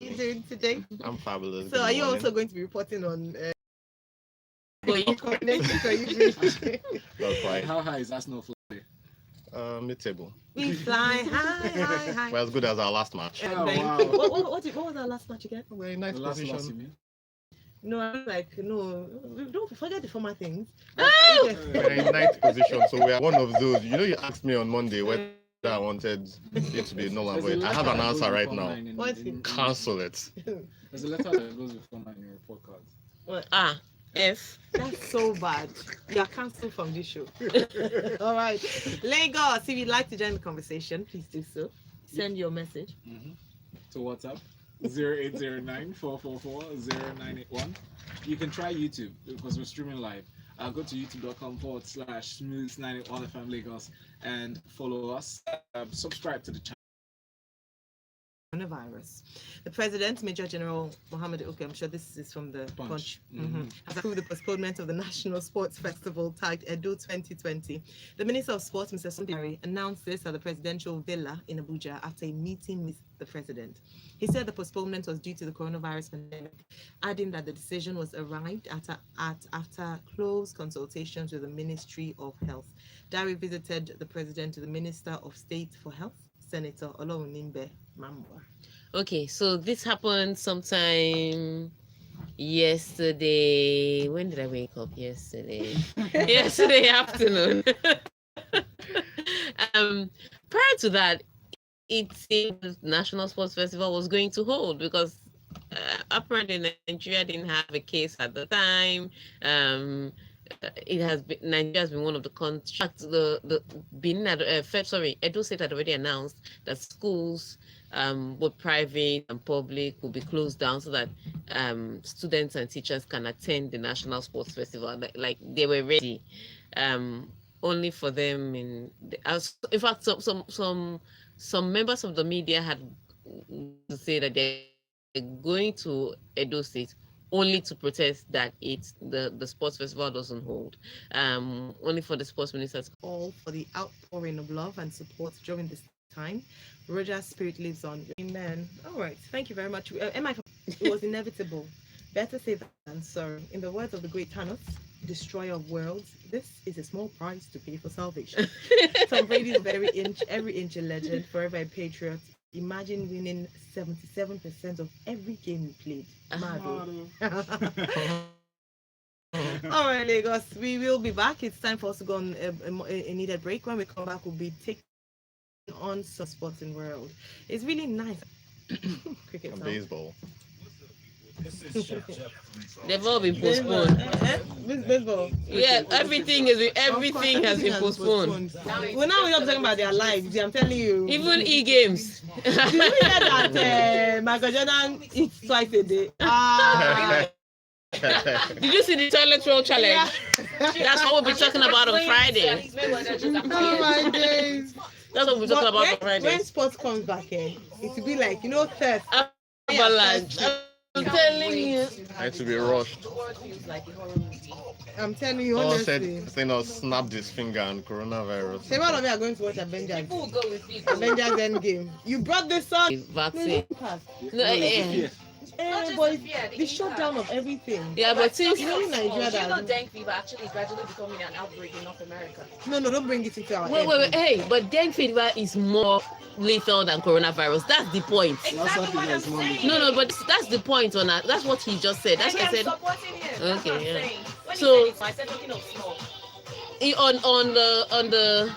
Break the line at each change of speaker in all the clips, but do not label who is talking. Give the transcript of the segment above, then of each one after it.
you doing today?
I'm fabulous.
So, are you also going to be reporting on coordinating for you?
That's right.
How high is Arsenal fly?
Mid-table.
We fly high.
We're as good as our last match.
Oh,
Then-
wow.
what was our last match again?
We're in ninth
The last you
position.
mean?
No, I'm like, no, don't forget the former things.
We're in ninth position, so we are one of those. You know, you asked me on Monday whether I wanted it to be normal,
There's a
but I
letter
have an
that
answer
goes
right
before
now.
mine in-
What's
in-
it?
Cancel it.
There's a letter that goes before mine in your report card.
F.
That's so bad. You are cancelled from this show. All right. Lagos, if you'd like to join the conversation, please do so. Send your message.
To WhatsApp 0809-444-0981. You can try YouTube because we're streaming live. Go to youtube.com/smooth981FM Lagos and follow us. Subscribe to the channel.
Coronavirus. The President, Major General Mohammed Oke, I'm sure this is from the Punch, has approved the postponement of the National Sports Festival tagged Edo 2020. The Minister of Sports, Mr. Sundari, announced this at the presidential villa in Abuja after a meeting with the President. He said the postponement was due to the coronavirus pandemic, adding that the decision was arrived at after close consultations with the Ministry of Health. Dari visited the President to the Minister of State for Health, Senator Olorunimbe Mambwa.
Okay, so this happened sometime yesterday. When did I wake up? Yesterday. Yesterday afternoon. Prior to that, it seemed the National Sports Festival was going to hold because apparently Nigeria didn't have a case at the time. Nigeria has been one of the contracts. The Benin Edo State had already announced that schools, both private and public, will be closed down so that students and teachers can attend the National Sports Festival. Like they were ready, only for them. In fact, some members of the media had to say that they're going to Edo State only to protest that the sports festival doesn't hold. Only for the sports ministers.
All for the outpouring of love and support during this time. Roger's spirit lives on. Amen. All right. Thank you very much. It was inevitable. Better safe than sorry. In the words of the great Thanos, destroyer of worlds, this is a small price to pay for salvation. Tom Brady is every inch a legend, forever a patriot. Imagine winning 77% of every game you played. All right, Lagos, we will be back. It's time for us to go on a needed break. When we come back, we'll be taking on some sporting world. It's really nice. Cricket
And
sound.
baseball.
They've all been postponed.
Baseball.
Yeah, everything has been postponed.
Well, now we're not talking about their lives. I'm telling you.
Even e-games.
Did you hear that Michael Jordan eats twice a day?
Did you see the toilet roll challenge? That's what we'll be talking about on Friday.
Oh my days.
That's what we'll be talking about on Friday.
When sports comes back, it will be like, thirst.
Avalanche. I'm telling you.
I to be rushed.
I'm telling you,
Someone
honestly.
said, snapped his finger and coronavirus.
Say, one of you are going to watch Avengers.
People will go with people.
Avengers Endgame. You brought this up.
Vaccine.
But the shutdown of everything.
Yeah, but since
Nigeria
dengue fever actually gradually becoming an outbreak in North America.
No, don't bring it into our
wait, hey, but dengue fever is more lethal than coronavirus. That's the point. No, but that's the point on that. That's what he just said. That's what I said. Okay, yeah. So
I said looking up small.
on the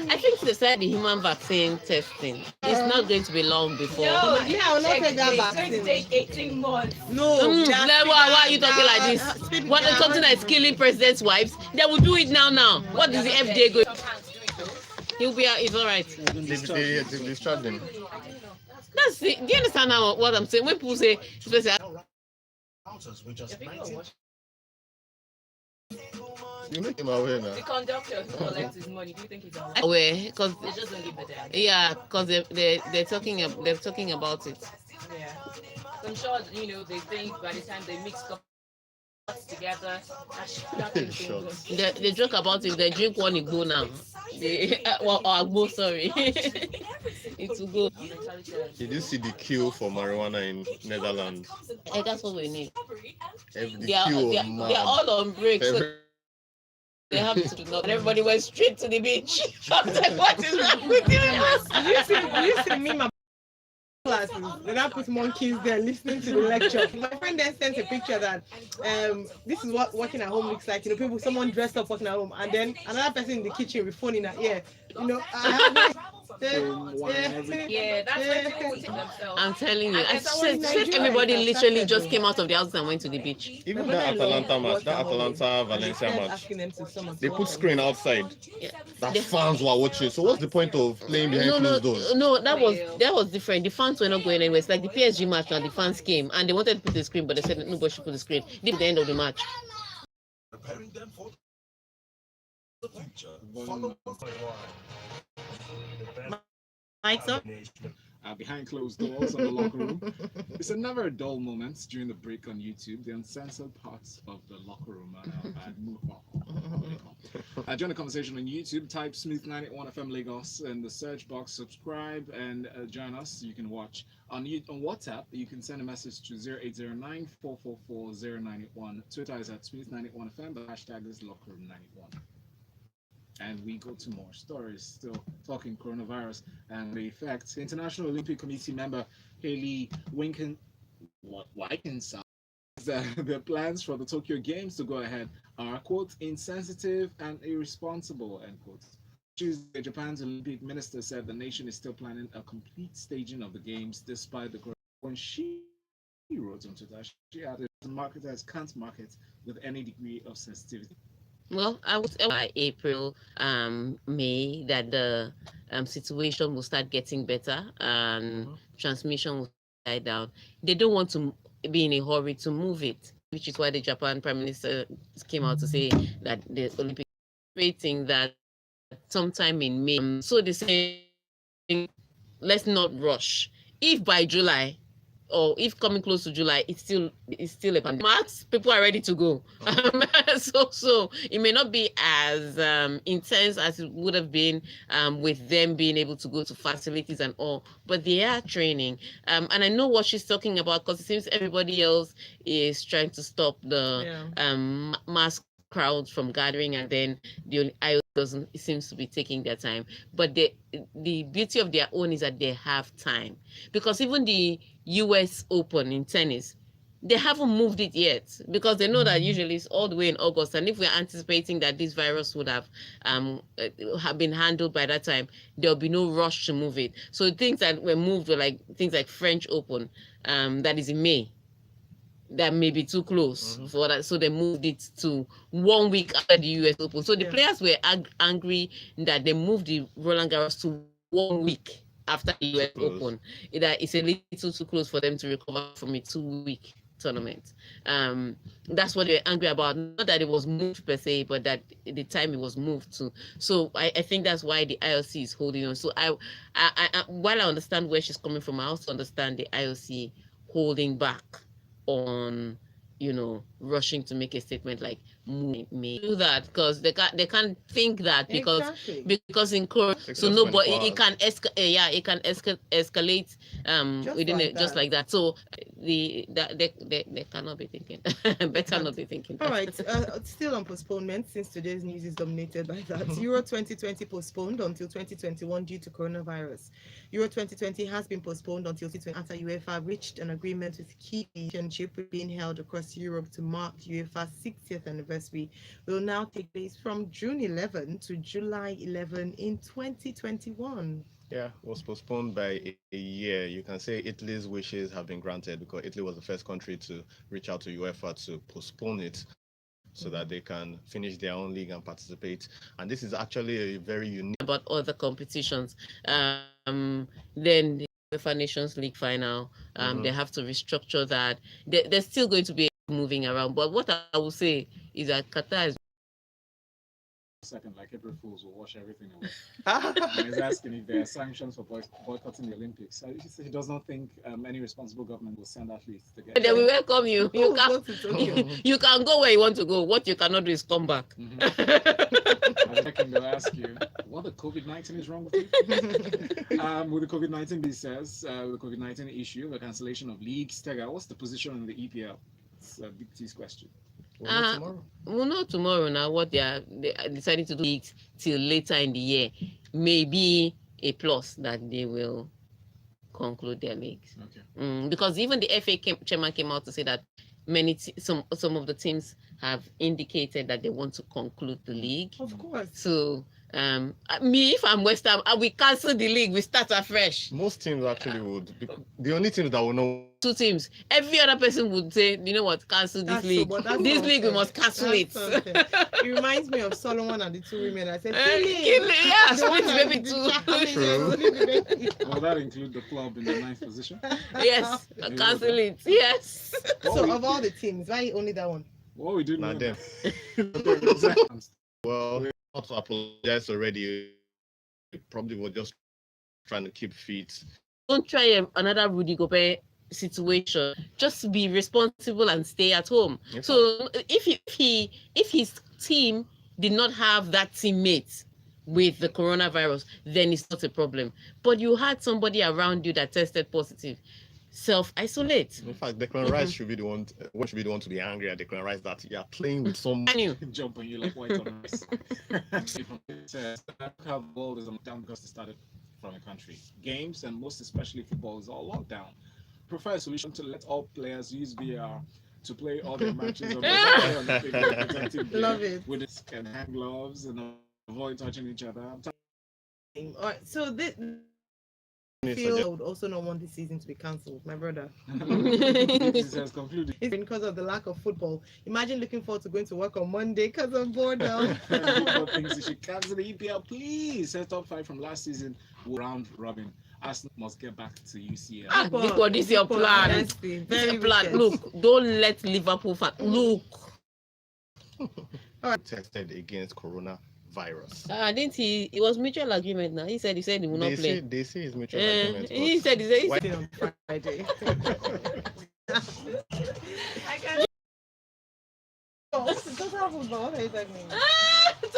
I think they said the human vaccine testing is not going to be long before.
I will not take that
It's
vaccine.
going to take 18 months.
No.
Why are you talking like this? What is something that is killing presidents' wives? They will do it now. What is the FDA going? He'll be. It's all right.
They discharged him.
That's it. Do you understand now what I'm saying? When people say,
You make him aware now.
The conductor who collects his money, do you think he's alive?
aware, because
They just don't give a damn.
yeah, because they're talking about it.
Yeah. I'm sure, they think by the time they mix up together,
They joke about it. They drink one, you go now. Or Agbo, sorry. it will go.
Did you see the queue for marijuana in Netherlands?
That's what we need.
The
They are,
queue
they
was
are,
mad.
they are all on break, so
Every-
they have to know. Everybody went straight to the beach. I was like, what is wrong with you?
You see me, my classes, and I put monkeys there listening to the lecture. My friend then sent a picture that this is what working at home looks like. You know, someone dressed up working at home, and then another person in the kitchen with phone in her ear. You know,
Yeah, that's where people take themselves.
I'm telling you, I
And someone in
said
Nigeria
everybody
has
literally
started
just
though.
came out of the house and went to the beach.
Even that Atalanta match, that Atalanta Valencia match,
Asking them to summon
they put screen outside.
Yeah.
That
They-
fans were watching. So what's the point of playing behind closed doors?
No, that was different. The fans were not going anywhere. It's like the PSG match now. The fans came and they wanted to put the screen, but they said nobody should put the screen. This is the end of the match.
Preparing them for the future.
Mike's up.
Behind closed doors of the locker room. It's never a dull moment during the break on YouTube. The uncensored parts of the locker room. Join the conversation on YouTube. Type Smooth 91 FM Lagos in the search box. Subscribe and join us. You can watch on WhatsApp. You can send a message to 0809-444-0981. Twitter is at Smooth 91 FM. The hashtag is Locker Room 91. And we go to more stories, still talking coronavirus and the effects. International Olympic Committee member Haley Wickenside said the plans for the Tokyo Games to go ahead are, quote, insensitive and irresponsible, end quote. Tuesday, Japan's Olympic minister said the nation is still planning a complete staging of the Games despite the coronavirus. When she wrote on Twitter, she added the marketers can't market with any degree of sensitivity.
Well, I would say by April, May, that the situation will start getting better and transmission will die down. They don't want to be in a hurry to move it, which is why the Japan Prime Minister came out to say that the Olympics waiting that sometime in May. So they say, let's not rush. If by July, or if coming close to July, it's still a pandemic. March, people are ready to go. So it may not be as intense as it would have been with them being able to go to facilities and all, but they are training. And I know what she's talking about because it seems everybody else is trying to stop the mass crowds from gathering, and then the Ayo doesn't. It seems to be taking their time. But the beauty of their own is that they have time, because even the US Open in tennis, they haven't moved it yet because they know that usually it's all the way in August, and if we're anticipating that this virus would have been handled by that time, there'll be no rush to move it. So things that were moved were like things like French Open, that is in May. That may be too close for that, so they moved it to 1 week after the US Open. So the players were angry that they moved the Roland Garros to 1 week after the US Open. That it's a little too close for them to recover from a 2-week tournament. That's what they're angry about. Not that it was moved per se, but that the time it was moved to. So I think that's why the IOC is holding on. So I while I understand where she's coming from, I also understand the IOC holding back on, rushing to make a statement like me do that, because they can't think that because in court, so nobody it can escalate just like that. So they cannot be thinking. Better not be thinking.
All right, still on postponement, since today's news is dominated by that. Euro 2020 postponed until 2021 due to coronavirus. Euro 2020 has been postponed until 2020 after UEFA reached an agreement with key championship being held across Europe to mark UEFA's 60th anniversary. Will now take place from June 11 to July 11 in 2021.
Yeah, was postponed by a year. You can say Italy's wishes have been granted because Italy was the first country to reach out to UEFA to postpone it so that they can finish their own league and participate. And this is actually a very unique
about other competitions. Then the UEFA Nations League final, they have to restructure that. They're still going to be moving around. But what I will say is that Qatar is
second, like April Fools will wash everything away. And he's asking if there are sanctions for boycotting the Olympics. He does not think any responsible government will send athletes to get.
They will welcome you. You can go where you want to go. What you cannot do is come back.
I reckon they'll ask you, what the COVID-19 is wrong with you? With the COVID-19, he says, with the COVID-19 issue, the cancellation of leagues, Tega, what's the position on the EPL? It's a Big T's question.
We'll know tomorrow.
We'll know tomorrow now what they are deciding to do leagues till later in the year. Maybe a plus that they will conclude their leagues.
Okay.
Because even the FA chairman came out to say that some of the teams have indicated that they want to conclude the league.
Of course.
So me, if I'm West Ham, I will cancel the league. We start afresh.
Most teams actually would. The only teams that will know.
2 teams. Every other person would say, you know what, cancel this league. This league, we must cancel it.
It reminds me of Solomon and the 2 women. I said,
yeah, split baby too.
True.
Will that include the club in the 9th position?
Yes, cancel it. Yes.
So of all the teams, why only that one?
What we do
Not
know.
them. Well, not to apologize already. Probably were just trying to keep fit.
Don't try another Rudy Gobert situation. Just be responsible and stay at home.
Yes.
So if his team did not have that teammate with the coronavirus, then it's not a problem. But you had somebody around you that tested positive. Self-isolate.
In fact, Declan Rice should be the one. Should be the one to be angry at Declan Rice that you are playing with some.
Jump on you like white on rice. It says how the world is on lockdown because they started from a country. Games and most especially football is all locked down. Prefer a solution to let all players use VR to play all their matches on protective gear
Love it.
with its and hand gloves and avoid touching each other.
All right. So this. I would also not want this season to be cancelled, my brother.
This has concluded.
It's because of the lack of football. Imagine looking forward to going to work on Monday because of boredom.
Things you should cancel the EPL, please. Set top 5 from last season, round robin. Arsenal must get back to UCL.
This is your plan.
Honestly,
This is
very
your plan.
wicked.
Look, don't let Liverpool fan. Look.
Tested against coronavirus.
Didn't he? It was mutual agreement now. He said he will not play.
They say it's mutual agreement.
He said
On Friday. I can't. Oh, it doesn't have football. What are you talking about?
Just